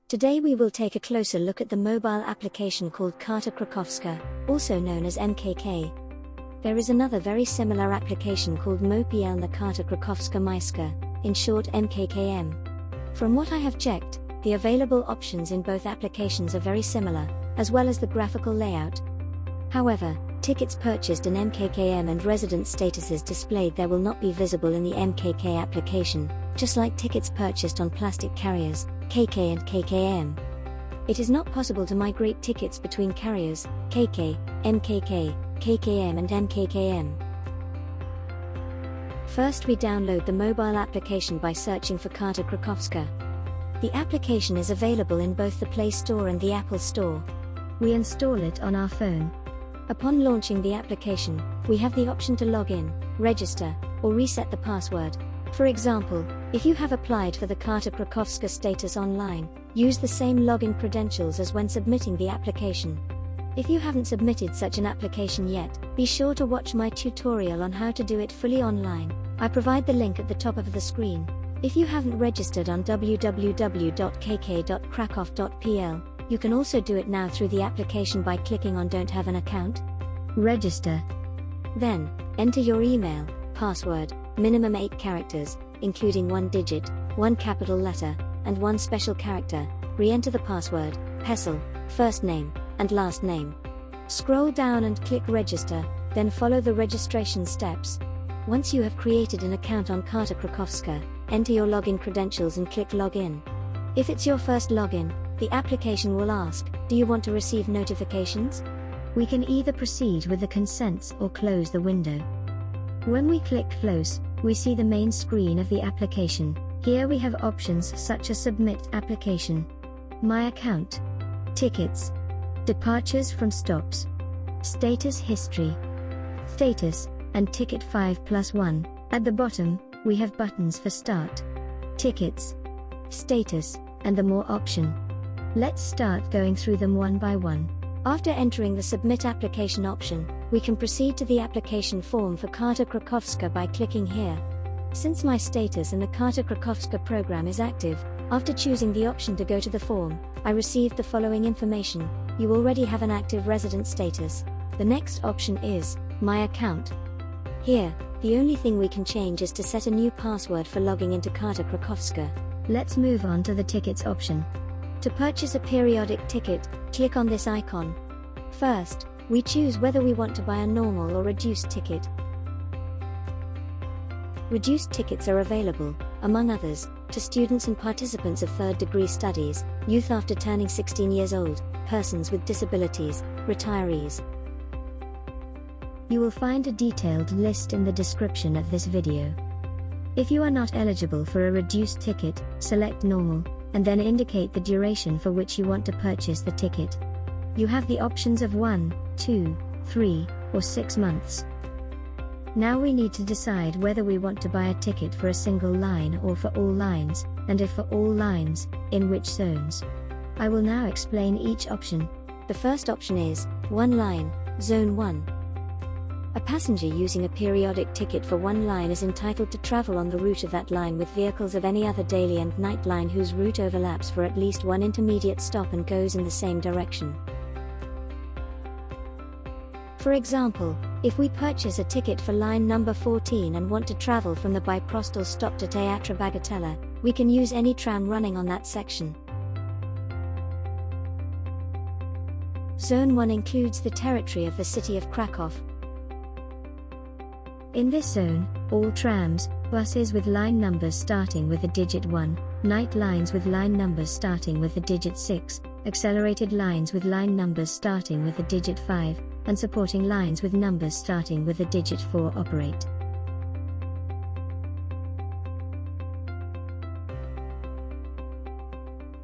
Today we will take a closer look at the mobile application called Karta Krakowska, also known as mKK. There is another very similar application called Mobilna Karta Krakowska Miska, in short mKKM. From what I have checked, the available options in both applications are very similar, as well as the graphical layout. However, tickets purchased in mKKM and resident statuses displayed there will not be visible in the mKK application, just like tickets purchased on plastic carriers, KK and KKM. It is not possible to migrate tickets between carriers, KK, mKK, KKM and mKKM. First we download the mobile application by searching for Karta Krakowska. The application is available in both the Play Store and the Apple Store. We install it on our phone. Upon launching the application, we have the option to log in, register, or reset the password. For example, if you have applied for the Karta Krakowska status online, use the same login credentials as when submitting the application. If you haven't submitted such an application yet, be sure to watch my tutorial on how to do it fully online. I provide the link at the top of the screen. If you haven't registered on www.kk.krakow.pl, you can also do it now through the application by clicking on Don't Have an Account. Register. Then, enter your email, password, minimum 8 characters, including 1 digit, 1 capital letter, and 1 special character. Re-enter the password, pencil, first name, and last name. Scroll down and click Register, then follow the registration steps. Once you have created an account on Karta Krakowska, enter your login credentials and click Login. If it's your first login, the application will ask, do you want to receive notifications? We can either proceed with the consents or close the window. When we click Close, we see the main screen of the application. Here we have options such as Submit Application, My Account, Tickets, Departures from Stops, Status History, Status, and Ticket 5+1. At the bottom, we have buttons for Start, Tickets, Status, and the More option. Let's start going through them one by one. After entering the Submit Application option, we can proceed to the application form for Karta Krakowska by clicking here. Since my status in the Karta Krakowska program is active, after choosing the option to go to the form, I received the following information: you already have an active resident status. The next option is My Account. Here, the only thing we can change is to set a new password for logging into Karta Krakowska. Let's move on to the Tickets option. To purchase a periodic ticket, click on this icon. First, we choose whether we want to buy a normal or reduced ticket. Reduced tickets are available, among others, to students and participants of third-degree studies, youth after turning 16 years old, persons with disabilities, retirees. You will find a detailed list in the description of this video. If you are not eligible for a reduced ticket, select Normal, and then indicate the duration for which you want to purchase the ticket. You have the options of 1, 2, 3, or 6 months. Now we need to decide whether we want to buy a ticket for a single line or for all lines, and if for all lines, in which zones. I will now explain each option. The first option is, 1 line, Zone 1. A passenger using a periodic ticket for 1 line is entitled to travel on the route of that line with vehicles of any other daily and night line whose route overlaps for at least 1 intermediate stop and goes in the same direction. For example, if we purchase a ticket for line number 14 and want to travel from the bipostal stop to Teatr Bagatella, we can use any tram running on that section. Zone 1 includes the territory of the city of Krakow. In this zone, all trams, buses with line numbers starting with the digit 1, night lines with line numbers starting with the digit 6, accelerated lines with line numbers starting with the digit 5, and supporting lines with numbers starting with the digit 4 operate.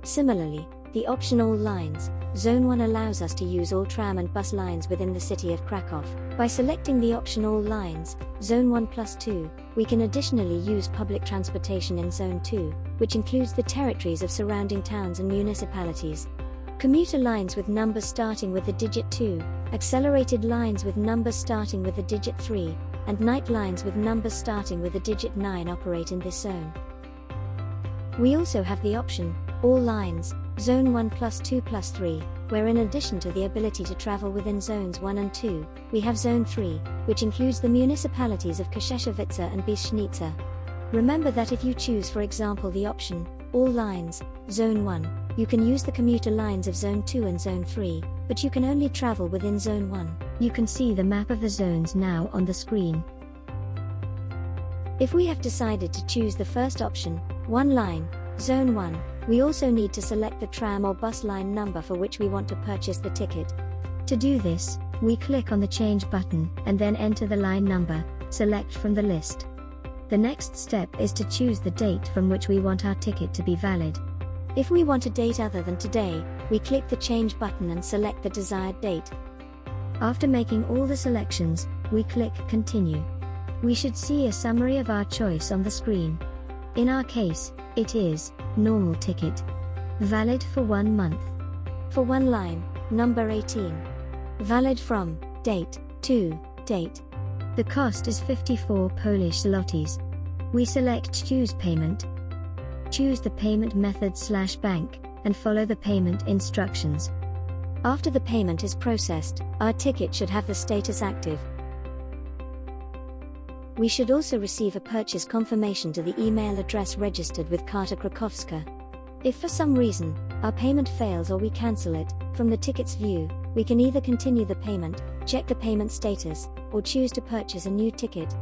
Similarly, the option All Lines, Zone 1 allows us to use all tram and bus lines within the city of Krakow. By selecting the option All Lines, Zone 1+2, we can additionally use public transportation in Zone 2, which includes the territories of surrounding towns and municipalities. Commuter lines with numbers starting with the digit 2, accelerated lines with numbers starting with the digit 3, and night lines with numbers starting with the digit 9 operate in this zone. We also have the option, All Lines, Zone 1 plus 2 plus 3, where in addition to the ability to travel within Zones 1 and 2, we have Zone 3, which includes the municipalities of Krzeszowicza and Biesznica. Remember that if you choose, for example, the option, All Lines, Zone 1, you can use the commuter lines of Zone 2 and Zone 3, but you can only travel within Zone 1. You can see the map of the zones now on the screen. If we have decided to choose the first option, One Line, Zone 1, we also need to select the tram or bus line number for which we want to purchase the ticket. To do this, we click on the Change button and then enter the line number, select from the list. The next step is to choose the date from which we want our ticket to be valid. If we want a date other than today, we click the Change button and select the desired date. After making all the selections, we click Continue. We should see a summary of our choice on the screen. In our case, it is Normal Ticket. Valid for 1 month. For One Line, number 18. Valid from date to date. The cost is 54 Polish zlotys. We select Choose Payment. Choose the payment method/bank, and follow the payment instructions. After the payment is processed, our ticket should have the status active. We should also receive a purchase confirmation to the email address registered with Karta Krakowska. If for some reason, our payment fails or we cancel it, from the ticket's view, we can either continue the payment, check the payment status, or choose to purchase a new ticket.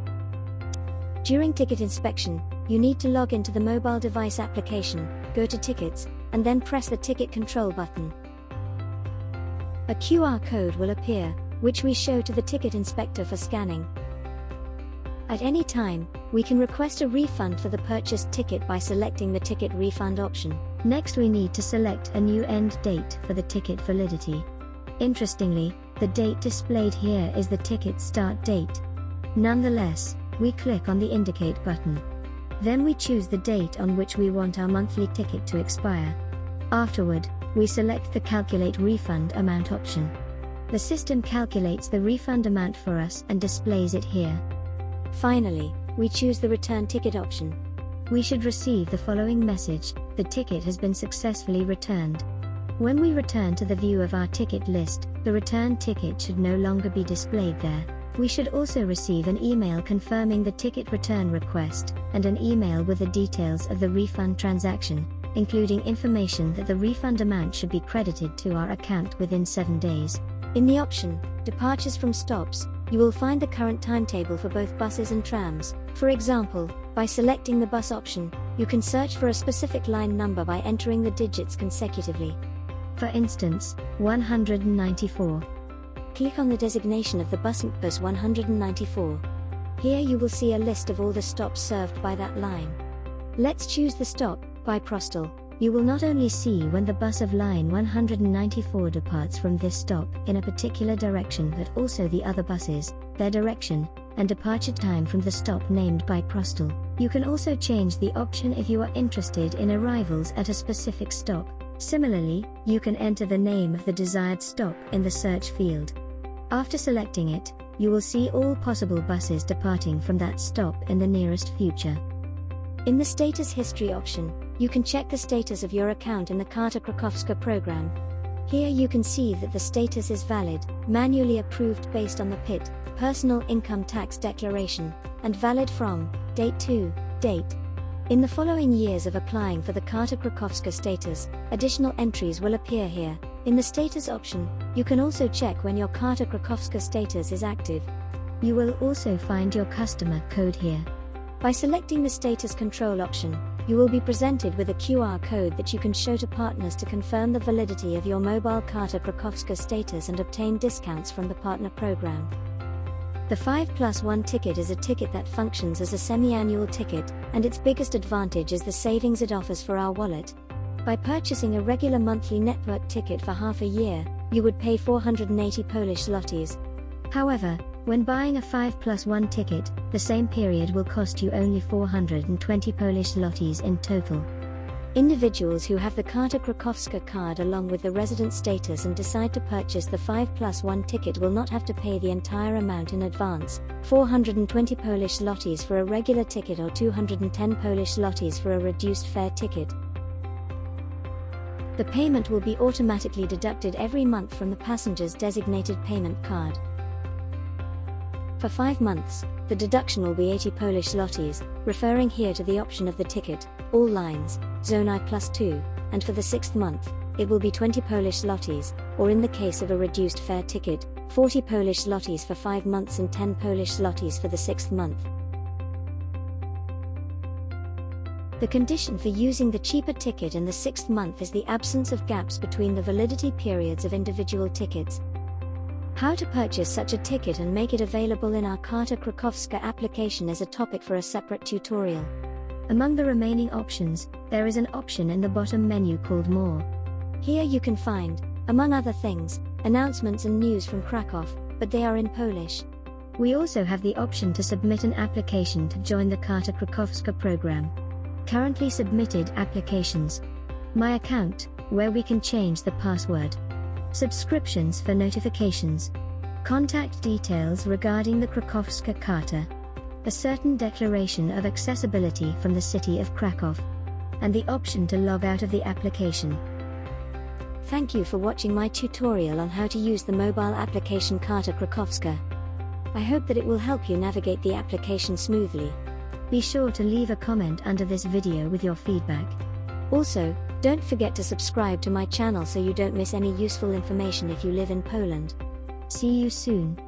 During ticket inspection, you need to log into the mobile device application, go to Tickets, and then press the Ticket Control button. A QR code will appear, which we show to the ticket inspector for scanning. At any time, we can request a refund for the purchased ticket by selecting the Ticket Refund option. Next, we need to select a new end date for the ticket validity. Interestingly, the date displayed here is the ticket start date. Nonetheless, we click on the Indicate button. Then we choose the date on which we want our monthly ticket to expire. Afterward, we select the Calculate Refund Amount option. The system calculates the refund amount for us and displays it here. Finally, we choose the Return Ticket option. We should receive the following message: the ticket has been successfully returned. When we return to the view of our ticket list, the return ticket should no longer be displayed there. We should also receive an email confirming the ticket return request, and an email with the details of the refund transaction, including information that the refund amount should be credited to our account within 7 days. In the option, Departures from Stops, you will find the current timetable for both buses and trams. For example, by selecting the bus option, you can search for a specific line number by entering the digits consecutively. For instance, 194. Click on the designation of the bus 194. Here you will see a list of all the stops served by that line. Let's choose the stop, Bystropy. You will not only see when the bus of line 194 departs from this stop in a particular direction, but also the other buses, their direction, and departure time from the stop named Bystropy. You can also change the option if you are interested in arrivals at a specific stop. Similarly, you can enter the name of the desired stop in the search field. After selecting it, you will see all possible buses departing from that stop in the nearest future. In the Status History option, you can check the status of your account in the Karta Krakowska program. Here you can see that the status is valid, manually approved based on the PIT, Personal Income Tax Declaration, and valid from date to date. In the following years of applying for the Karta Krakowska status, additional entries will appear here. In the Status option, you can also check when your Karta Krakowska status is active. You will also find your customer code here. By selecting the Status Control option, you will be presented with a QR code that you can show to partners to confirm the validity of your mobile Karta Krakowska status and obtain discounts from the partner program. The 5+1 ticket is a ticket that functions as a semi-annual ticket, and its biggest advantage is the savings it offers for our wallet. By purchasing a regular monthly network ticket for half a year, you would pay 480 Polish zlotys. However, when buying a 5+1 ticket, the same period will cost you only 420 Polish zlotys in total. Individuals who have the Karta Krakowska card along with the resident status and decide to purchase the 5+1 ticket will not have to pay the entire amount in advance, 420 Polish zlotys for a regular ticket or 210 Polish zlotys for a reduced fare ticket. The payment will be automatically deducted every month from the passenger's designated payment card. For 5 months, the deduction will be 80 Polish zlotys, referring here to the option of the ticket, all lines, Zone I+2, and for the 6th month, it will be 20 Polish zlotys, or in the case of a reduced fare ticket, 40 Polish zlotys for 5 months and 10 Polish zlotys for the 6th month. The condition for using the cheaper ticket in the 6th month is the absence of gaps between the validity periods of individual tickets. How to purchase such a ticket and make it available in our Karta Krakowska application is a topic for a separate tutorial. Among the remaining options, there is an option in the bottom menu called More. Here you can find, among other things, announcements and news from Krakow, but they are in Polish. We also have the option to submit an application to join the Karta Krakowska program. Currently submitted applications. My account, where we can change the password. Subscriptions for notifications. Contact details regarding the Krakowska Karta. A certain declaration of accessibility from the city of Krakow. And the option to log out of the application. Thank you for watching my tutorial on how to use the mobile application Karta Krakowska. I hope that it will help you navigate the application smoothly. Be sure to leave a comment under this video with your feedback. Also, don't forget to subscribe to my channel so you don't miss any useful information if you live in Poland. See you soon.